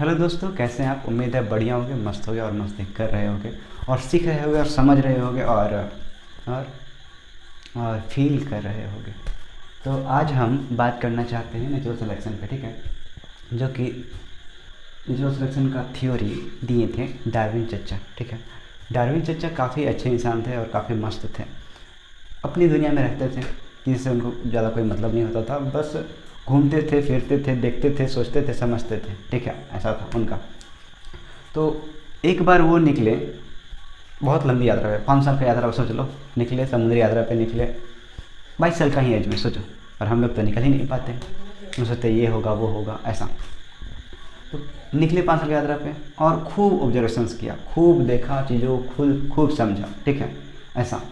Hello दोस्तों, कैसे हैं आप। उम्मीद है बढ़िया होंगे, मस्त होगे और मस्ती कर रहे होंगे और सीख रहे होंगे और समझ रहे होंगे और और फील कर रहे होंगे। तो आज हम बात करना चाहते हैं नेचुरल सिलेक्शन पे, ठीक है। जो कि नेचुरल सिलेक्शन का थ्योरी दिए थे डार्विन चचा, ठीक है। डार्विन चचा काफ़ी अच्छे इंसान थे और काफ़ी मस्त थे। अपनी दुनिया में रहते थे, किसी से उनको ज़्यादा कोई मतलब नहीं होता था। बस घूमते थे, फिरते थे, देखते थे, सोचते थे, समझते थे, ठीक है। ऐसा था उनका। तो एक बार वो निकले, बहुत लंबी यात्रा है, 5 साल का यात्रा सोच लो। निकले समुद्री यात्रा पे, निकले 22 साल का ही एज में, सोचो। और हम लोग तो निकल ही नहीं पाते, हम सोचते ये होगा वो होगा ऐसा। तो निकले 5 साल की यात्रा पे और खूब ऑब्जर्वेशंस किया, खूब देखा चीज़ों को, खूब समझा, ठीक है। ऐसा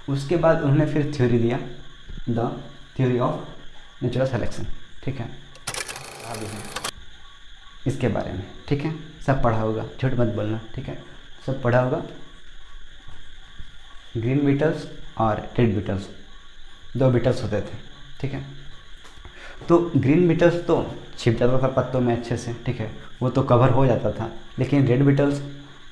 उसके बाद उन्होंने फिर थ्योरी दिया, the theory of natural selection, ठीक है। अभी है इसके बारे में, ठीक है। सब पढ़ा होगा, झूठ मत बोलना, ठीक है। सब पढ़ा होगा। ग्रीन बीटल्स और रेड बीटल्स, 2 बीटल्स होते थे, ठीक है। तो ग्रीन बीटल्स तो छिप जाता था पत्तों में अच्छे से, ठीक है, वो तो कवर हो जाता था। लेकिन रेड बीटल्स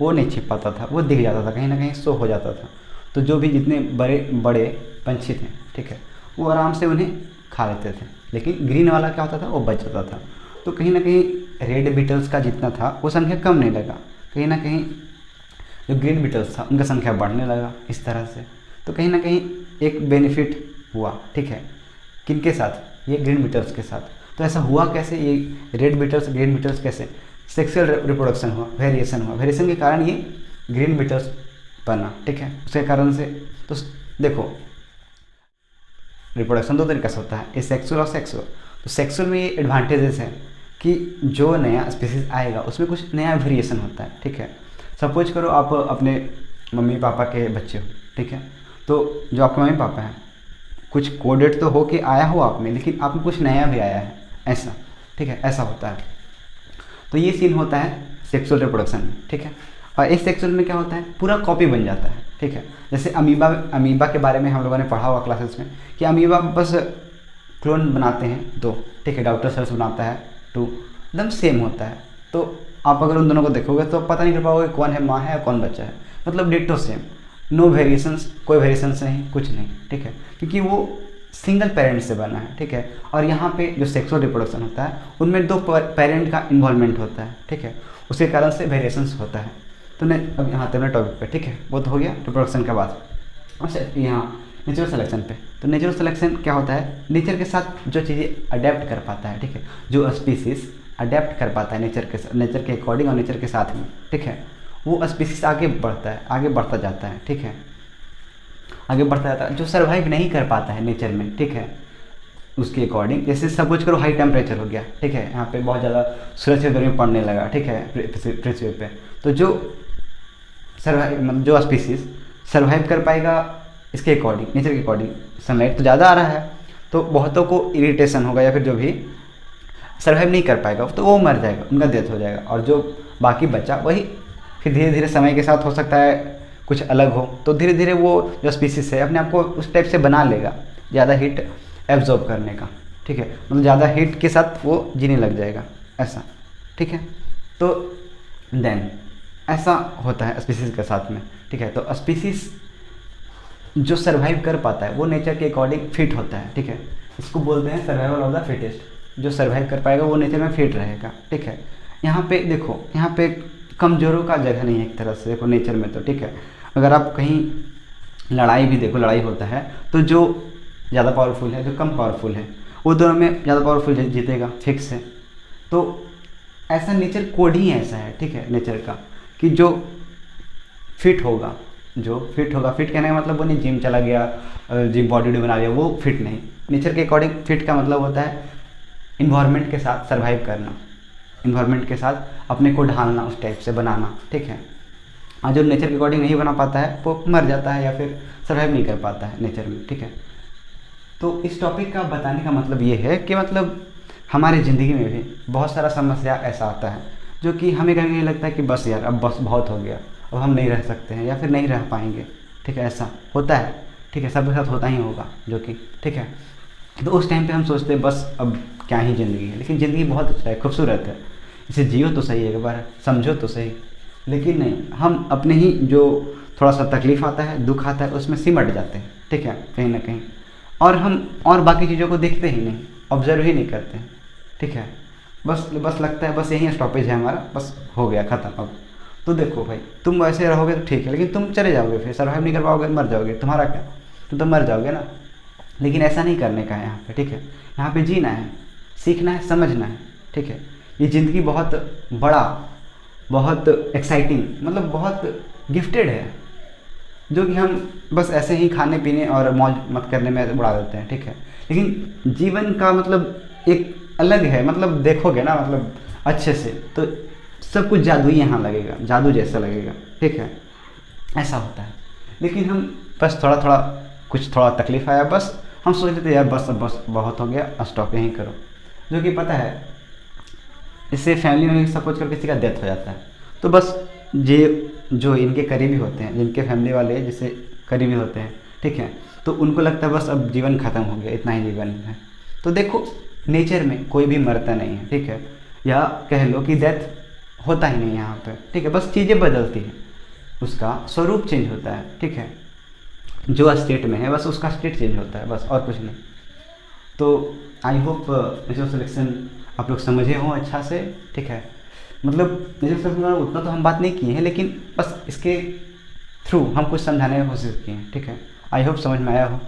वो नहीं छिप पाता था, वो दिख जाता था, कहीं ना कहीं शो हो जाता था। तो जो भी जितने बड़े बड़े पंछी थे, ठीक है, वो आराम से उन्हें खा लेते थे। लेकिन ग्रीन वाला क्या होता था, वो बच जाता था। तो कहीं ना कहीं रेड बीटल्स का जितना था वो संख्या कम नहीं लगा, कहीं ना कहीं जो ग्रीन बीटल्स था उनका संख्या बढ़ने लगा इस तरह से। तो कहीं ना कहीं एक बेनिफिट हुआ, ठीक है। किनके साथ, ये ग्रीन बीटल्स के साथ। तो ऐसा हुआ कैसे, ये रेड बीटल्स ग्रीन बीटल्स कैसे, सेक्सुअल रिप्रोडक्शन हुआ, वेरिएशन हुआ, वेरिएशन के कारण ये ग्रीन बीटल्स बना, ठीक है। उसके कारण से तो देखो, रिप्रोडक्शन 2 तरीके से होता है, ए सेक्सुअल और सेक्सुअल। तो सेक्सुअल में ये एडवांटेजेस हैं कि जो नया स्पीसीज आएगा उसमें कुछ नया वेरिएशन होता है, ठीक है। सपोज करो आप अपने मम्मी पापा के बच्चे हो, ठीक है। तो जो आपके मम्मी पापा हैं, कुछ कोडेड तो हो के आया हो आप में, लेकिन आप में कुछ नया भी आया है, ऐसा, ठीक है। ऐसा होता है। तो ये सीन होता है सेक्सुअल रिप्रोडक्शन में, ठीक है। और इस सेक्सुअल में क्या होता है, पूरा कॉपी बन जाता है, ठीक है। जैसे अमीबा के बारे में हम लोगों ने पढ़ा हुआ क्लासेस में कि अमीबा बस क्लोन बनाते हैं 2, ठीक है। डॉक्टर सेल्स बनाता है 2, एकदम सेम होता है। तो आप अगर उन दोनों को देखोगे तो पता नहीं कर पाओगे कौन है माँ है और कौन बच्चा है, मतलब डिट्टो सेम, नो वेरिएशंस, कोई वेरिएशंस नहीं, कुछ नहीं, ठीक है। क्योंकि वो सिंगल पेरेंट से बना है, ठीक है। और यहाँ पे जो सेक्सुअल रिप्रोडक्शन होता है उनमें 2 पेरेंट का इन्वॉल्वमेंट होता है, ठीक है। उसके कारण से वेरिएशंस होता है। तो अब यहाँ तक टॉपिक पे, ठीक है, वो तो हो गया रिप्रोडक्शन के बाद। अच्छा, यहाँ नेचुरल सिलेक्शन पे। तो नेचुरल सिलेक्शन क्या होता है, नेचर के साथ जो चीज़ें अडेप्ट कर पाता है, ठीक है। जो स्पीसीज अडेप्ट कर पाता है नेचर के अकॉर्डिंग और नेचर के साथ में, ठीक है, वो स्पीसीज आगे बढ़ता है, आगे बढ़ता जाता है, ठीक है। आगे बढ़ता जाता है। जो सर्वाइव नहीं कर पाता है नेचर में, ठीक है, उसके अकॉर्डिंग, जैसे सपोज करो हाई टेम्परेचर हो गया, ठीक है, यहाँ पे बहुत ज़्यादा सूरज की गर्मी पड़ने लगा, ठीक है, पृथ्वी पे। तो जो सर्वाइव मतलब जो स्पीसीज सर्वाइव कर पाएगा इसके अकॉर्डिंग, नेचर के अकॉर्डिंग, सनलाइट तो ज़्यादा आ रहा है तो बहुतों को इरिटेशन होगा, या फिर जो भी सर्वाइव नहीं कर पाएगा तो वो मर जाएगा, उनका डेथ हो जाएगा। और जो बाकी बचा वही फिर धीरे धीरे समय के साथ हो सकता है कुछ अलग हो, तो धीरे धीरे वो जो स्पीसीज है अपने आप को उस टाइप से बना लेगा, ज़्यादा हीट एब्जॉर्ब करने का, ठीक है। मतलब ज़्यादा हीट के साथ वो जीने लग जाएगा, ऐसा, ठीक है। तो देन ऐसा होता है स्पीसीज के साथ में, ठीक है। तो स्पीसीज जो सर्वाइव कर पाता है वो नेचर के अकॉर्डिंग फिट होता है, ठीक है। इसको बोलते हैं सर्वाइवल ऑफ द फिटेस्ट। जो सर्वाइव कर पाएगा वो नेचर में फिट रहेगा, ठीक है। यहाँ पे देखो, यहाँ पे कमज़ोरों का जगह नहीं है एक तरह से, देखो नेचर में तो, ठीक है। अगर आप कहीं लड़ाई भी देखो, लड़ाई होता है तो जो ज़्यादा पावरफुल है, जो कम पावरफुल है, वो दोनों में ज़्यादा पावरफुल जीतेगा, फिक्स है। तो ऐसा नेचर कोड ही ऐसा है, ठीक है, नेचर का, कि जो फिट होगा, फिट कहने का मतलब वो नहीं जिम चला गया, जिम बॉडी बना लिया, वो फिट नहीं। नेचर के अकॉर्डिंग फिट का मतलब होता है इन्वायरमेंट के साथ सर्वाइव करना, इन्वायरमेंट के साथ अपने को ढालना, उस टाइप से बनाना, ठीक है। और जो नेचर के अकॉर्डिंग नहीं बना पाता है वो मर जाता है या फिर सर्वाइव नहीं कर पाता है नेचर में, ठीक है। तो इस टॉपिक का बताने का मतलब ये है कि मतलब हमारी ज़िंदगी में भी बहुत सारा समस्या ऐसा आता है जो कि हमें कहीं कहीं लगता है कि बस यार अब बस बहुत हो गया, अब हम नहीं रह सकते हैं या फिर नहीं रह पाएंगे, ठीक है। ऐसा होता है, ठीक है, सबके साथ होता ही होगा, जो कि ठीक है। तो उस टाइम पे हम सोचते हैं बस अब क्या ही ज़िंदगी है, लेकिन ज़िंदगी बहुत अच्छा है, खूबसूरत है। इसे जियो तो सही, एक बार समझो तो सही। लेकिन नहीं, हम अपने ही जो थोड़ा सा तकलीफ़ आता है, दुख आता है, उसमें सिमट जाते हैं, ठीक है, कहीं ना कहीं। और हम और बाकी चीज़ों को देखते ही नहीं, ऑब्जर्व ही नहीं करते हैं, ठीक है। बस बस लगता है बस यही स्टॉपेज है हमारा, बस हो गया ख़त्म अब। तो देखो भाई, तुम वैसे रहोगे तो ठीक है, लेकिन तुम चले जाओगे, फिर सर्वाइव नहीं कर पाओगे, मर जाओगे, तुम्हारा क्या, तुम तो मर जाओगे ना। लेकिन ऐसा नहीं करने का है यहाँ पे, ठीक है। यहाँ पे जीना है, सीखना है, समझना है, ठीक है। ये ज़िंदगी बहुत बड़ा, बहुत एक्साइटिंग, मतलब बहुत गिफ्टेड है, जो कि हम बस ऐसे ही खाने पीने और मौज मत करने में उड़ा देते हैं, ठीक है। लेकिन जीवन का मतलब एक अलग है, मतलब देखोगे ना, मतलब अच्छे से तो सब कुछ जादू ही यहाँ लगेगा, जादू जैसा लगेगा, ठीक है, ऐसा होता है। लेकिन हम बस थोड़ा थोड़ा कुछ थोड़ा तकलीफ़ आया, बस हम सोच लेते यार बस अब बस बहुत हो गया, स्टॉप यहीं करो। जो कि पता है इससे फैमिली में सपोज कर किसी का डेथ हो जाता है, तो बस ये जो इनके करीबी होते हैं, जिनके फैमिली वाले जैसे करीबी होते हैं, ठीक है, तो उनको लगता है बस अब जीवन ख़त्म हो गया, इतना ही जीवन है। तो देखो नेचर में कोई भी मरता नहीं है, ठीक है, या कह लो कि डेथ होता ही नहीं यहाँ पे, ठीक है, बस चीज़ें बदलती हैं, उसका स्वरूप चेंज होता है, ठीक है। जो स्टेट में है बस उसका स्टेट चेंज होता है, बस और कुछ नहीं। तो आई होप नेचुरल सिलेक्शन आप लोग समझे हों अच्छा से, ठीक है। मतलब नेचुरल सिलेक्शन का उतना तो हम बात नहीं किए हैं, लेकिन बस इसके थ्रू हम कुछ समझाने की कोशिश किए हैं, ठीक है। आई होप समझ में आया हो।